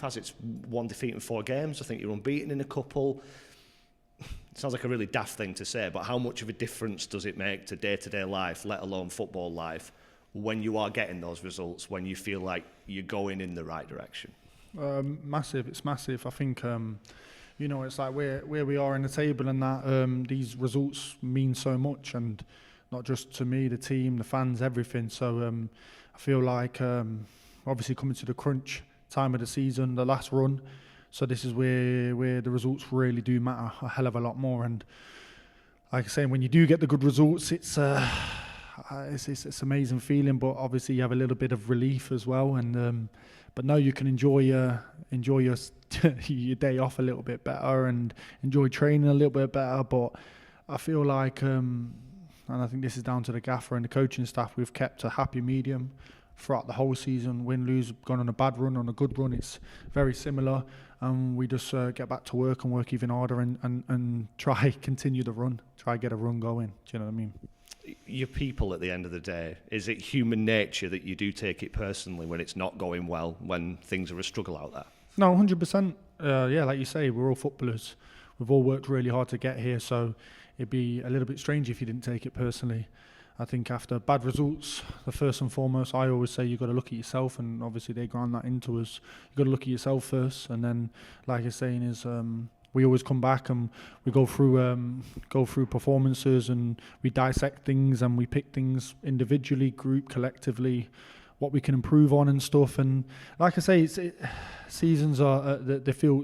has its 1 defeat in 4 games. I think you're unbeaten in a couple. It sounds like a really daft thing to say, but how much of a difference does it make to day-to-day life, let alone football life, when you are getting those results, when you feel like you're going in the right direction? Massive. It's massive. I think, it's like where we are in the table and that these results mean so much, and not just to me, the team, the fans, everything. So I feel like obviously coming to the crunch time of the season, the last run. So this is where the results really do matter a hell of a lot more. And like I say, when you do get the good results, it's an amazing feeling. But obviously you have a little bit of relief as well. And but no, you can enjoy your your day off a little bit better and enjoy training a little bit better. But I feel like, and I think this is down to the gaffer and the coaching staff, we've kept a happy medium throughout the whole season. Win, lose, gone on a bad run, on a good run, it's very similar. And we just get back to work and work even harder and try continue the run, try get a run going. Do you know what I mean? Your people at the end of the day, is it human nature that you do take it personally when it's not going well, when things are a struggle out there? No, 100%. Yeah, like you say, we're all footballers. We've all worked really hard to get here, so it'd be a little bit strange if you didn't take it personally. I think after bad results, the first and foremost, I always say you've got to look at yourself, and obviously they grind that into us. You've got to look at yourself first, and then, like you're saying, is we always come back and we go through performances, and we dissect things and we pick things individually, group, collectively, what we can improve on and stuff. And like I say, seasons are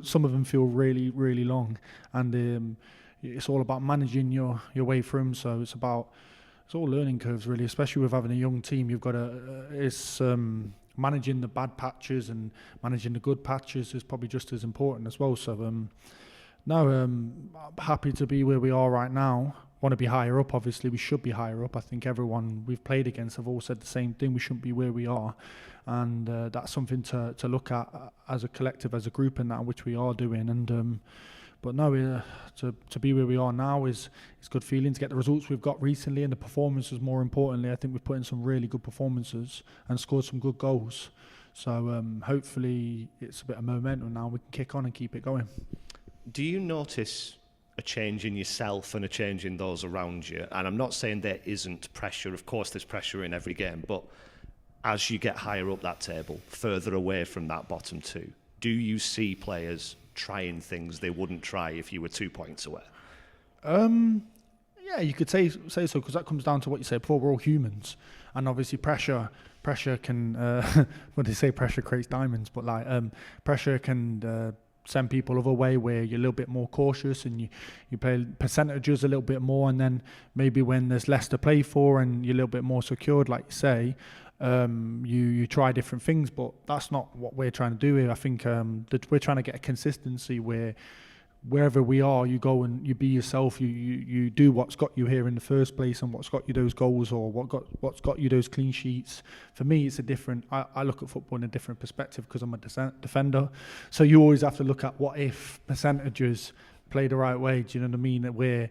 some of them feel really, really long, and it's all about managing your way through them. So it's all learning curves really, especially with having a young team. You've got to managing the bad patches and managing the good patches is probably just as important as well. So I'm happy to be where we are right now. Want to be higher up, obviously. We should be higher up. I think everyone we've played against have all said the same thing. We shouldn't be where we are, and that's something to look at as a collective, as a group, and that which we are doing. And but no, to be where we are now is good feeling. To get the results we've got recently and the performances, more importantly, I think we've put in some really good performances and scored some good goals. So hopefully it's a bit of momentum now. We can kick on and keep it going. Do you notice a change in yourself and a change in those around you? And I'm not saying there isn't pressure. Of course, there's pressure in every game. But as you get higher up that table, further away from that bottom two, do you see players trying things they wouldn't try if you were 2 points away? Yeah, you could say so, because that comes down to what you said before. We're all humans, and obviously pressure can what they say, pressure creates diamonds, but like pressure can send people other way, where you're a little bit more cautious and you play percentages a little bit more, and then maybe when there's less to play for and you're a little bit more secured, like you say, you try different things. But that's not what we're trying to do here. I think that we're trying to get a consistency where wherever we are, you go and you be yourself. You do what's got you here in the first place, and what's got you those goals, or what's got you those clean sheets. For me, it's a different. I look at football in a different perspective because I'm a defender. So you always have to look at what if percentages play the right way. Do you know what I mean? Where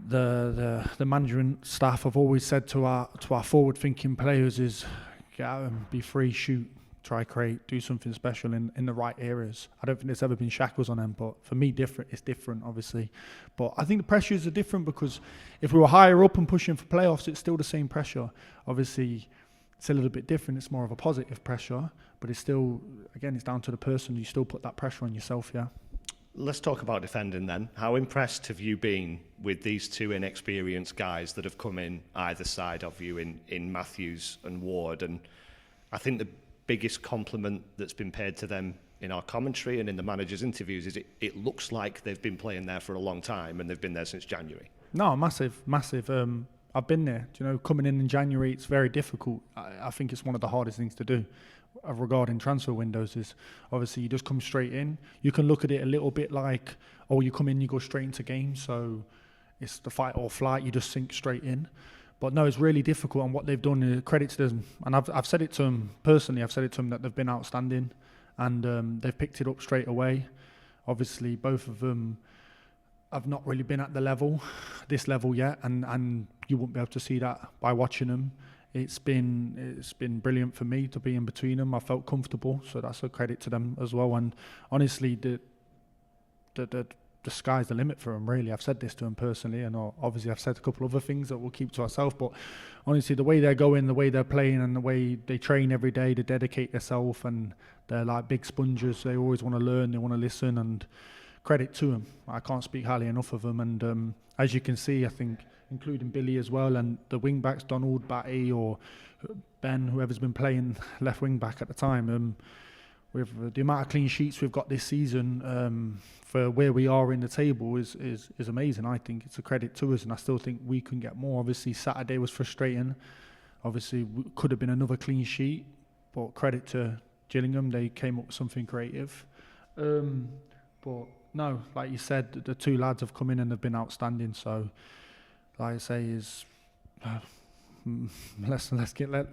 the management staff have always said to our forward thinking players is get out and be free, shoot, try, create, do something special in the right areas. I don't think there's ever been shackles on them, but for me, it's different, obviously. But I think the pressures are different, because if we were higher up and pushing for playoffs, it's still the same pressure. Obviously, it's a little bit different. It's more of a positive pressure, but it's still, again, it's down to the person. You still put that pressure on yourself, yeah. Let's talk about defending then. How impressed have you been with these two inexperienced guys that have come in either side of you in Matthews and Ward? And I think the biggest compliment that's been paid to them in our commentary and in the manager's interviews is it looks like they've been playing there for a long time, and they've been there since January. No, massive. I've been there. Do you know, coming in January, it's very difficult. I think it's one of the hardest things to do regarding transfer windows. Is obviously you just come straight in. You can look at it a little bit like, oh, you come in, you go straight into games, so it's the fight or flight. You just sink straight in. But no, it's really difficult, and what they've done, credit to them. And I've said it to them personally. I've said it to them that they've been outstanding, and they've picked it up straight away. Obviously, both of them have not really been at this level yet, and you won't be able to see that by watching them. it's been brilliant for me to be in between them. I felt comfortable, so that's a credit to them as well. And honestly, the sky's the limit for them, really. I've said this to them personally, and obviously I've said a couple other things that we'll keep to ourselves, but honestly, the way they're going, the way they're playing, and the way they train every day, they dedicate themselves, and they're like big sponges. They always want to learn, they want to listen, and credit to them. I can't speak highly enough of them. And as you can see, I think, including Billy as well, and the wing backs, Donald, Batty, or Ben, whoever's been playing left wing back at the time, with the amount of clean sheets we've got this season, for where we are in the table is amazing. I think it's a credit to us, and I still think we can get more. Obviously, Saturday was frustrating. Obviously, could have been another clean sheet, but credit to Gillingham, they came up with something creative. But no, like you said, the two lads have come in and they've been outstanding. So, like I say, is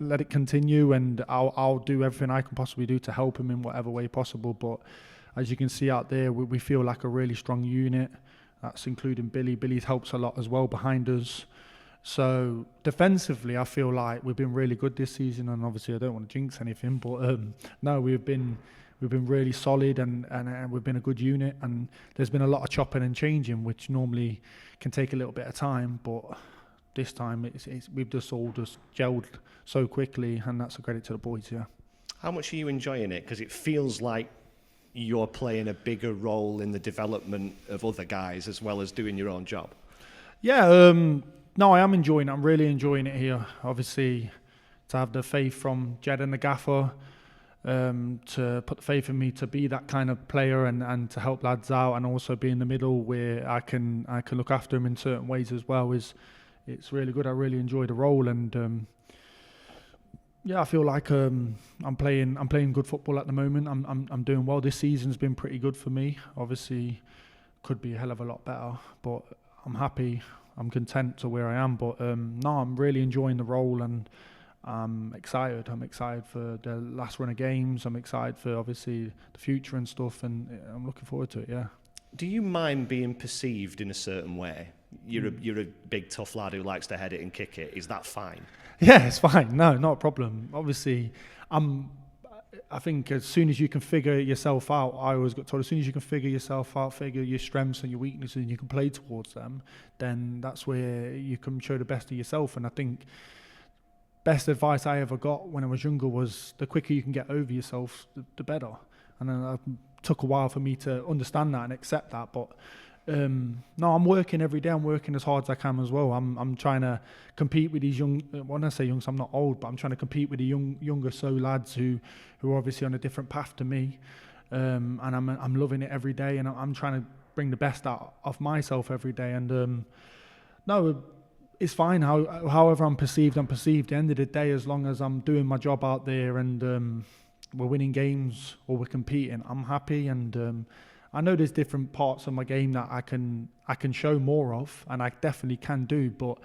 let it continue, and I'll do everything I can possibly do to help him in whatever way possible. But as you can see out there, we feel like a really strong unit. That's including Billy. Billy helps a lot as well behind us. So defensively, I feel like we've been really good this season, and obviously I don't want to jinx anything, but no, we've been really solid, and we've been a good unit. And there's been a lot of chopping and changing, which normally can take a little bit of time, but this time we've just all gelled so quickly, and that's a credit to the boys. Yeah. How much are you enjoying it? Because it feels like you're playing a bigger role in the development of other guys as well as doing your own job. Yeah, no, I am enjoying it. I'm really enjoying it here. Obviously, to have the faith from Jed and the gaffer, to put the faith in me to be that kind of player and to help lads out, and also be in the middle where I can look after them in certain ways as well, it's really good. I really enjoy the role, and yeah, I feel like I'm playing good football at the moment. I'm doing well. This season's been pretty good for me. Obviously, could be a hell of a lot better, but I'm happy. I'm content to where I am. But no, I'm really enjoying the role, and I'm excited. I'm excited for the last run of games. I'm excited for obviously the future and stuff, and I'm looking forward to it. Yeah. Do you mind being perceived in a certain way? You're a big tough lad who likes to head it and kick it. Is that fine? Yeah, it's fine. No, not a problem. Obviously, I think as soon as you can figure yourself out, I always got told, as soon as you can figure yourself out, figure your strengths and your weaknesses, and you can play towards them, then that's where you can show the best of yourself. And I think best advice I ever got when I was younger was the quicker you can get over yourself, the better. And then it took a while for me to understand that and accept that, but no, I'm working every day. I'm working as hard as I can as well. I'm trying to compete with these young. When I say young, so I'm not old, but I'm trying to compete with the younger lads who are obviously on a different path to me. And I'm loving it every day, and I'm trying to bring the best out of myself every day. And no, it's fine. However I'm perceived. At the end of the day, as long as I'm doing my job out there and we're winning games or we're competing, I'm happy. And I know there's different parts of my game that I can show more of, and I definitely can do, but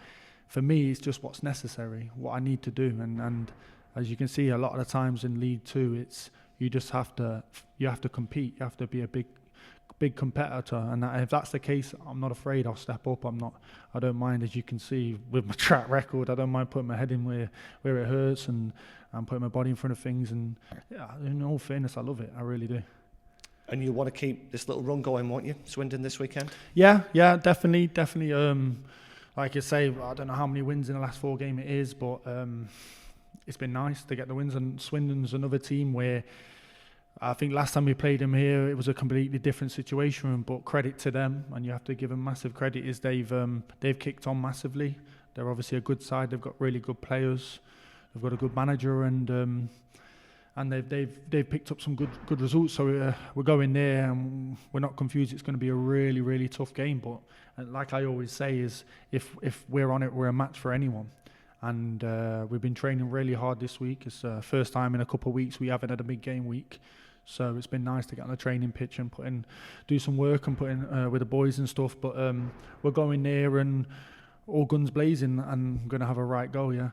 for me it's just what's necessary, what I need to do. And as you can see, a lot of the times in League 2, it's you have to compete, you have to be a big competitor, and if that's the case, I'm not afraid. I'll step up. I don't mind, as you can see with my track record. I don't mind putting my head in where it hurts, and I'm putting my body in front of things, and yeah, in all fairness, I love it. I really do. And you want to keep this little run going, won't you? Swindon this weekend? Yeah, definitely. Like you say, I don't know how many wins in the last 4 games it is, but it's been nice to get the wins. And Swindon's another team where I think last time we played them here, it was a completely different situation. But credit to them, and you have to give them massive credit, is they've kicked on massively. They're obviously a good side. They've got really good players. They've got a good manager, and they've picked up some good results. So we're going there, and we're not confused. It's going to be a really, really tough game. But like I always say, is if we're on it, we're a match for anyone. And we've been training really hard this week. It's the first time in a couple of weeks we haven't had a big game week. So it's been nice to get on the training pitch and do some work and put in with the boys and stuff. But we're going there and all guns blazing, and going to have a right go, yeah.